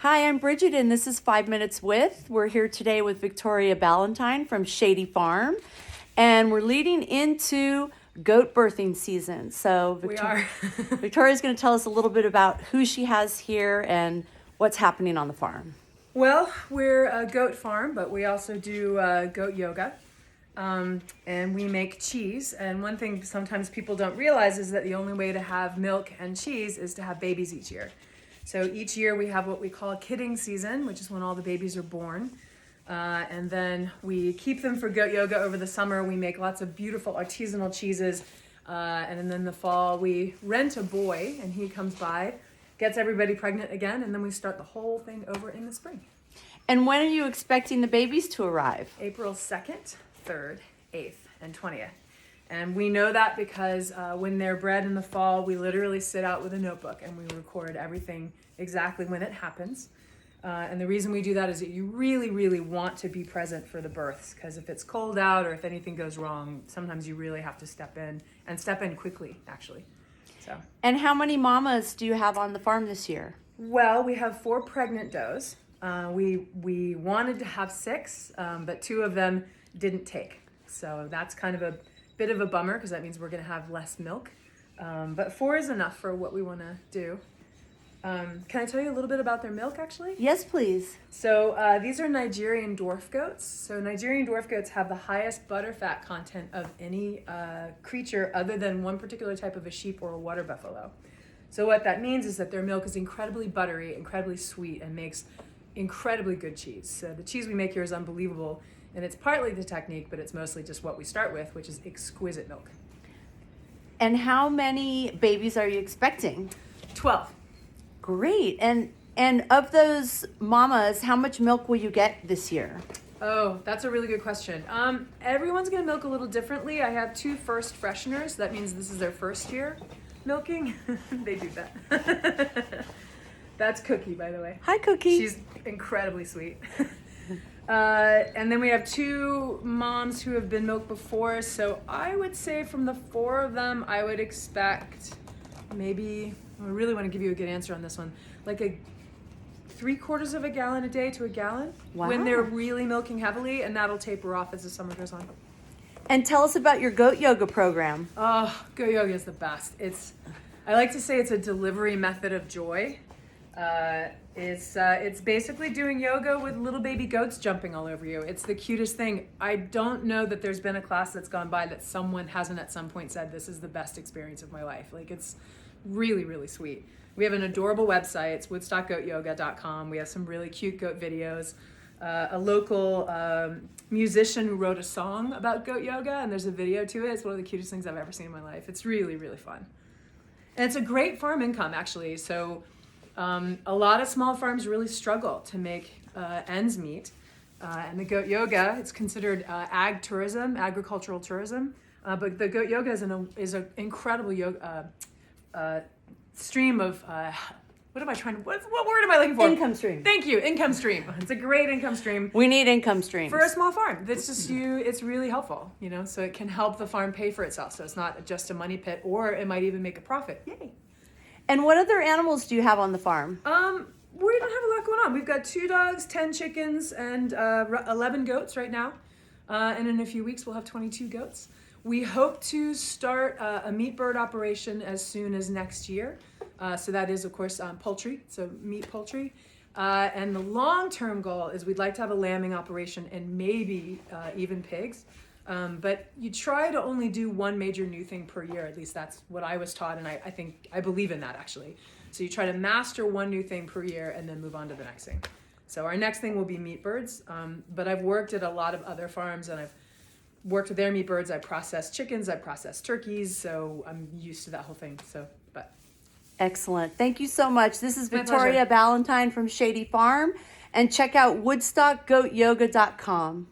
Hi, I'm Bridget, and this is 5 Minutes With. We're here today with Victoria Balentine from Shady Farm, and we're leading into goat birthing season. So We are. Victoria's going to tell us a little bit about who she has here and what's happening on the farm. Well, we're a goat farm, but we also do goat yoga. And we make cheese. And one thing sometimes people don't realize is that the only way to have milk and cheese is to have babies each year. So each year we have what we call kidding season, which is when all the babies are born. And then we keep them for goat yoga over the summer. We make lots of beautiful artisanal cheeses. And then in the fall we rent a boy and he comes by, gets everybody pregnant again, and then we start the whole thing over in the spring. And when are you expecting the babies to arrive? April 2nd, 3rd, 8th, and 20th. And we know that because when they're bred in the fall, we literally sit out with a notebook and we record everything exactly when it happens. And the reason we do that is that you really, really want to be present for the births, because if it's cold out or if anything goes wrong, sometimes you really have to step in, and step in quickly, actually. So. And how many mamas do you have on the farm this year? Well, we have 4 pregnant does. We wanted to have 6, but 2 of them didn't take. So that's kind of a bit of a bummer, because that means we're going to have less milk. But 4 is enough for what we want to do. Can I tell you a little bit about their milk, actually? Yes, please. So these are Nigerian dwarf goats. So Nigerian dwarf goats have the highest butterfat content of any creature other than one particular type of a sheep or a water buffalo. So what that means is that their milk is incredibly buttery, incredibly sweet, and makes incredibly good cheese. So the cheese we make here is unbelievable, and it's partly the technique, but it's mostly just what we start with, which is exquisite milk. And how many babies are you expecting? 12. Great. And of those mamas, how much milk will you get this year? Oh, that's a really good question. Everyone's going to milk a little differently. I have 2 first fresheners. That means this is their first year milking. They do that. That's Cookie, by the way. Hi, Cookie. She's incredibly sweet. And then we have 2 moms who have been milked before. So I would say from the 4 of them, I would expect maybe, I really want to give you a good answer on this one, like a 3/4 of a gallon a day to a gallon. Wow. When they're really milking heavily, and that'll taper off as the summer goes on. And tell us about your goat yoga program. Oh, goat yoga is the best. I like to say it's a delivery method of joy. It's basically doing yoga with little baby goats jumping all over you. It's the cutest thing. I don't know that there's been a class that's gone by that someone hasn't at some point said, this is the best experience of my life. Like, it's really, really sweet. We have an adorable website. It's woodstockgoatyoga.com. We have some really cute goat videos. A local musician who wrote a song about goat yoga, and there's a video to it. It's one of the cutest things I've ever seen in my life. It's really, really fun. And it's a great farm income, actually. So a lot of small farms really struggle to make ends meet. And the goat yoga, it's considered ag tourism, agricultural tourism. But the goat yoga is an incredible yoga stream of, what word am I looking for? Income stream. Thank you, income stream. It's a great income stream. We need income streams. For a small farm. That's just it's really helpful, so it can help the farm pay for itself. So it's not just a money pit, or it might even make a profit. Yay. And what other animals do you have on the farm? We don't have a lot going on. We've got 2 dogs, 10 chickens, and 11 goats right now. And in a few weeks, we'll have 22 goats. We hope to start a meat bird operation as soon as next year. So that is, of course, poultry, so meat poultry. And the long-term goal is we'd like to have a lambing operation and maybe even pigs. But you try to only do one major new thing per year. At least that's what I was taught, and I believe in that, actually. So you try to master one new thing per year and then move on to the next thing. So our next thing will be meat birds. But I've worked at a lot of other farms, and I've worked with their meat birds. I process chickens, I process turkeys, so I'm used to that whole thing. Excellent. Thank you so much. This is My Victoria pleasure. Balentine from Shady Farm, and check out woodstockgoatyoga.com.